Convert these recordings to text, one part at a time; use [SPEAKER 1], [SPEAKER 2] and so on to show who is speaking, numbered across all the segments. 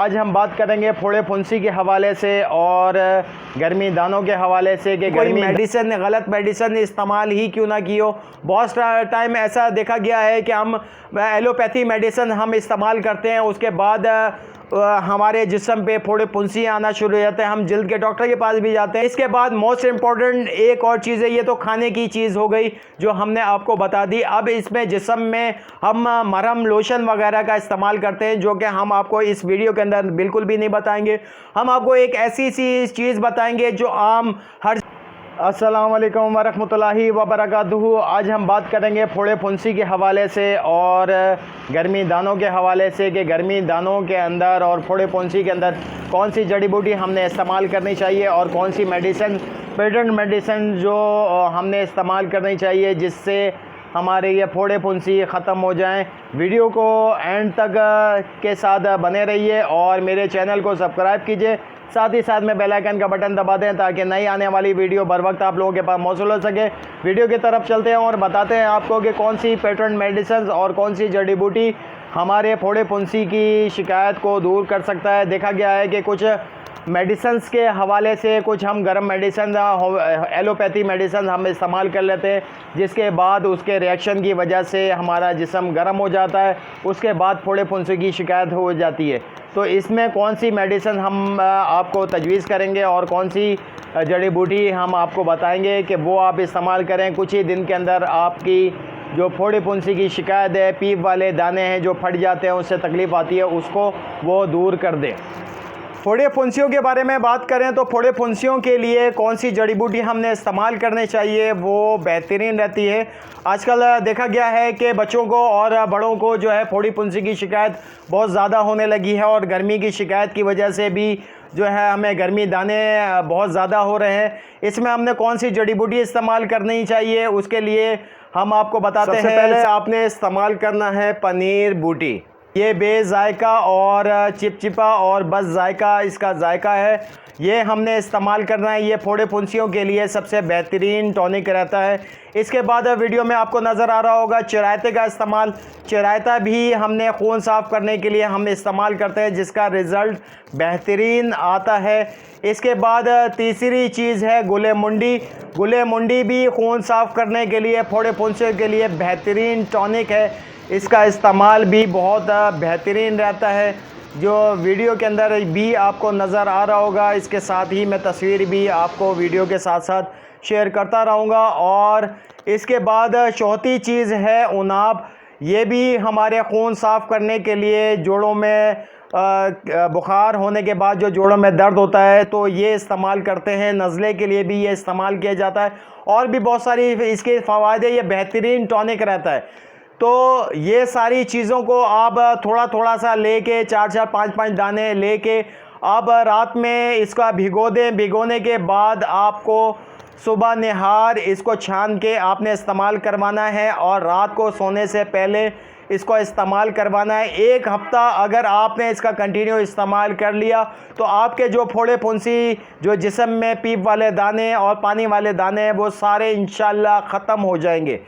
[SPEAKER 1] आज हम बात करेंगे फोड़े फुंसी के हवाले से और गर्मी दानों के हवाले से कि गर्मी मेडिसिन गलत मेडिसिन इस्तेमाल ही क्यों ना की हो। बहुत टाइम ऐसा देखा गया है कि हम एलोपैथी मेडिसिन हम इस्तेमाल करते हैं, उसके बाद हमारे जिस्म पे फोड़े फुंसी आना शुरू हो जाते हैं, हम जल्द के डॉक्टर के पास भी जाते हैं। इसके बाद मोस्ट इम्पॉर्टेंट एक और चीज़ है, ये तो खाने की चीज़ हो गई जो हमने आपको बता दी। अब इसमें जिस्म में हम मरहम लोशन वगैरह का इस्तेमाल करते हैं जो कि हम आपको इस वीडियो के अंदर बिल्कुल भी नहीं बताएंगे। हम आपको एक ऐसी सी चीज़ बताएंगे जो आम हर अस्सलाम वालेकुम वरहमतुल्लाहि वबरकातुहू। आज हम बात करेंगे फोड़े फुंसी के हवाले से और गर्मी दानों के हवाले से कि गर्मी दानों के अंदर और फोड़े फुंसी के अंदर कौन सी जड़ी बूटी हमने इस्तेमाल करनी चाहिए और कौन सी मेडिसिन पेटेंट मेडिसिन जो हमने इस्तेमाल करनी चाहिए जिससे हमारे ये फोड़े फुंसी ख़त्म हो जाएं। वीडियो को एंड तक के साथ बने रहिए और मेरे चैनल को सब्सक्राइब कीजिए, साथ ही साथ में बेल आइकन का बटन दबा दें ताकि नई आने वाली वीडियो बर वक्त आप लोगों के पास मौसूल हो सके। वीडियो की तरफ चलते हैं और बताते हैं आपको कि कौन सी पेटेंट मेडिसिन और कौन सी जड़ी बूटी हमारे फोड़े फुंसी की शिकायत को दूर कर सकता है। देखा गया है कि कुछ मेडिसिन्स के हवाले से कुछ हम गर्म मेडिसिन एलोपैथी मेडिसिन हम इस्तेमाल कर लेते हैं, जिसके बाद उसके रिएक्शन की वजह से हमारा जिस्म गर्म हो जाता है, उसके बाद फोड़े फुंसी की शिकायत हो जाती है। तो इसमें कौन सी मेडिसिन हम आपको तजवीज़ करेंगे और कौन सी जड़ी बूटी हम आपको बताएंगे कि वो आप इस्तेमाल करें। कुछ ही दिन के अंदर आपकी जो फोड़े फुंसी की शिकायत है, पीप वाले दाने हैं जो फट जाते हैं, उससे तकलीफ़ आती है, उसको वो दूर कर दें। फोड़े फुंसियों के बारे में बात करें तो फोड़े फुंसियों के लिए कौन सी जड़ी बूटी हमने इस्तेमाल करनी चाहिए वो बेहतरीन रहती है। आजकल देखा गया है कि बच्चों को और बड़ों को जो है फोड़ी फुंसी की शिकायत बहुत ज़्यादा होने लगी है और गर्मी की शिकायत की वजह से भी जो है हमें गर्मी दाने बहुत ज़्यादा हो रहे हैं। इसमें हमने कौन सी जड़ी बूटी इस्तेमाल करनी चाहिए उसके लिए हम आपको बताते हैं। सबसे पहले आपने इस्तेमाल करना है पनीर बूटी। ये बेजायका और चिपचिपा और बस जायका इसका जायका है, ये हमने इस्तेमाल करना है। ये फोड़े फुंसियों के लिए सबसे बेहतरीन टॉनिक रहता है। इसके बाद वीडियो में आपको नज़र आ रहा होगा चिरायते का इस्तेमाल। चिरायता भी हमने खून साफ़ करने के लिए हम इस्तेमाल करते हैं, जिसका रिज़ल्ट बेहतरीन आता है। इसके बाद तीसरी चीज़ है गुले मुंडी। गुले मुंडी भी खून साफ़ करने के लिए फोड़े फुंसियों के लिए बेहतरीन टॉनिक है, इसका इस्तेमाल भी बहुत बेहतरीन रहता है, जो वीडियो के अंदर भी आपको नज़र आ रहा होगा। इसके साथ ही मैं तस्वीर भी आपको वीडियो के साथ साथ शेयर करता रहूँगा। और इसके बाद चौथी चीज़ है उनाब। ये भी हमारे खून साफ़ करने के लिए, जोड़ों में बुखार होने के बाद जो जोड़ों में दर्द होता है तो ये इस्तेमाल करते हैं। नज़ले के लिए भी ये इस्तेमाल किया जाता है और भी बहुत सारी इसके फ़वायदे। ये बेहतरीन टॉनिक रहता है। तो ये सारी चीज़ों को आप थोड़ा थोड़ा सा लेके 4-4 5-5 दाने लेके आप रात में इसका भिगो दें। भिगोने के बाद आपको सुबह निहार इसको छान के आपने इस्तेमाल करवाना है और रात को सोने से पहले इसको इस्तेमाल करवाना है। 1 हफ़्ता अगर आपने इसका कंटिन्यू इस्तेमाल कर लिया तो आपके जो फोड़े फुंसी, जो जिस्म में पीप वाले दाने और पानी वाले दाने हैं, वो सारे इंशाल्लाह ख़त्म हो जाएंगे।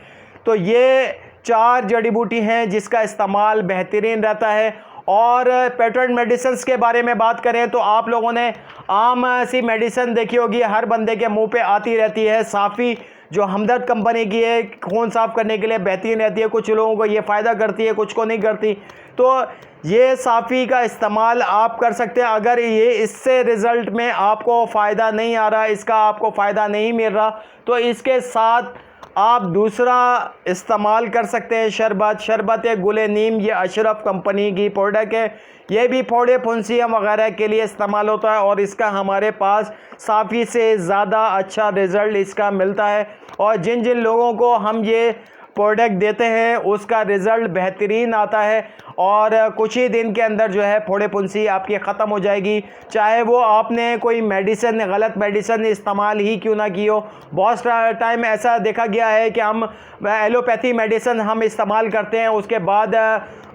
[SPEAKER 1] तो ये 4 जड़ी बूटी हैं जिसका इस्तेमाल बेहतरीन रहता है। और पेटेंट मेडिसिन्स के बारे में बात करें तो आप लोगों ने आम सी मेडिसिन देखी होगी, हर बंदे के मुंह पे आती रहती है। साफ़ी जो हमदर्द कंपनी की है, खून साफ़ करने के लिए बेहतरीन रहती है। कुछ लोगों को ये फ़ायदा करती है, कुछ को नहीं करती। तो ये साफ़ी का इस्तेमाल आप कर सकते हैं। अगर ये इससे रिज़ल्ट में आपको फ़ायदा नहीं आ रहा, इसका आपको फ़ायदा नहीं मिल रहा, तो इसके साथ आप दूसरा इस्तेमाल कर सकते हैं शरबत गुले नीम। ये अशरफ कंपनी की प्रोडक्ट है, ये भी फोड़े फुंसियाँ वगैरह के लिए इस्तेमाल होता है और इसका हमारे पास साफ़ी से ज़्यादा अच्छा रिज़ल्ट इसका मिलता है। और जिन जिन लोगों को हम ये प्रोडक्ट देते हैं उसका रिज़ल्ट बेहतरीन आता है और कुछ ही दिन के अंदर जो है फोड़े फुंसी आपकी ख़त्म हो जाएगी, चाहे वो आपने कोई मेडिसिन गलत मेडिसिन इस्तेमाल ही क्यों ना की हो। बहुत टाइम ऐसा देखा गया है कि हम एलोपैथी मेडिसिन हम इस्तेमाल करते हैं, उसके बाद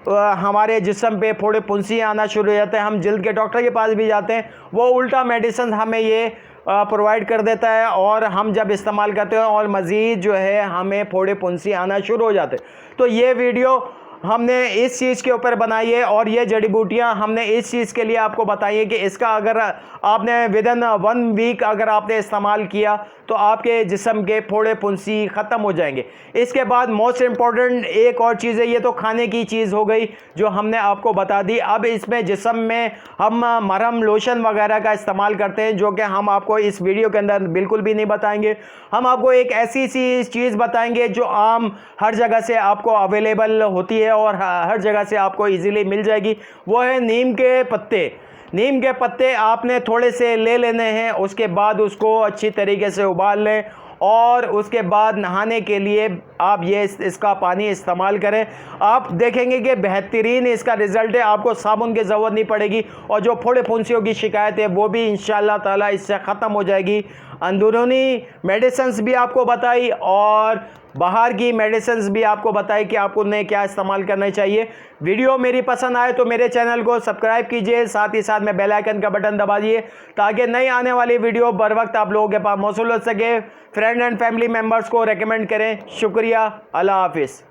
[SPEAKER 1] हमारे जिस्म पे फोड़े फुंसी आना शुरू हो जाते हैं, हम जल्द के डॉक्टर के पास भी जाते हैं, वो उल्टा मेडिसिन हमें ये प्रोवाइड कर देता है और हम जब इस्तेमाल करते हैं और मज़ीद जो है हमें फोड़े फुंसी आना शुरू हो जाते हैं। तो ये वीडियो हमने इस चीज़ के ऊपर बनाई है और ये जड़ी बूटियां हमने इस चीज़ के लिए आपको बताई है कि इसका अगर आपने विदिन 1 वीक अगर आपने इस्तेमाल किया तो आपके जिस्म के फोड़े फुंसी ख़त्म हो जाएंगे। इसके बाद मोस्ट इम्पॉर्टेंट एक और चीज़ है, ये तो खाने की चीज़ हो गई जो हमने आपको बता दी। अब इसमें जिस्म में हम मरहम लोशन वगैरह का इस्तेमाल करते हैं जो कि हम आपको इस वीडियो के अंदर बिल्कुल भी नहीं बताएंगे। हम आपको एक ऐसी सी चीज़ बताएंगे जो आम हर जगह से आपको अवेलेबल होती है और हर जगह से आपको इजीली मिल जाएगी। वो है नीम के पत्ते। नीम के पत्ते आपने थोड़े से ले लेने हैं, उसके बाद उसको अच्छी तरीके से उबाल लें और उसके बाद नहाने के लिए आप इसका पानी इस्तेमाल करें। आप देखेंगे कि बेहतरीन इसका रिज़ल्ट है, आपको साबुन की ज़रूरत नहीं पड़ेगी और जो फोड़े फुंसियों की शिकायत है वो भी इंशाअल्लाह ताला इससे ख़त्म हो जाएगी। अंदरूनी मेडिसिन्स भी आपको बताई और बाहर की मेडिसिन्स भी आपको बताई कि आपको उन्हें क्या इस्तेमाल करना चाहिए। वीडियो मेरी पसंद आए तो मेरे चैनल को सब्सक्राइब कीजिए, साथ ही साथ में बेल आइकन का बटन दबा दिए ताकि नई आने वाली वीडियो बर वक्त आप लोगों के पास मौसूल हो सके। फ्रेंड एंड फैमिली मेम्बर्स को रेकमेंड करें। शुक्रिया, अल्लाह हाफिज़।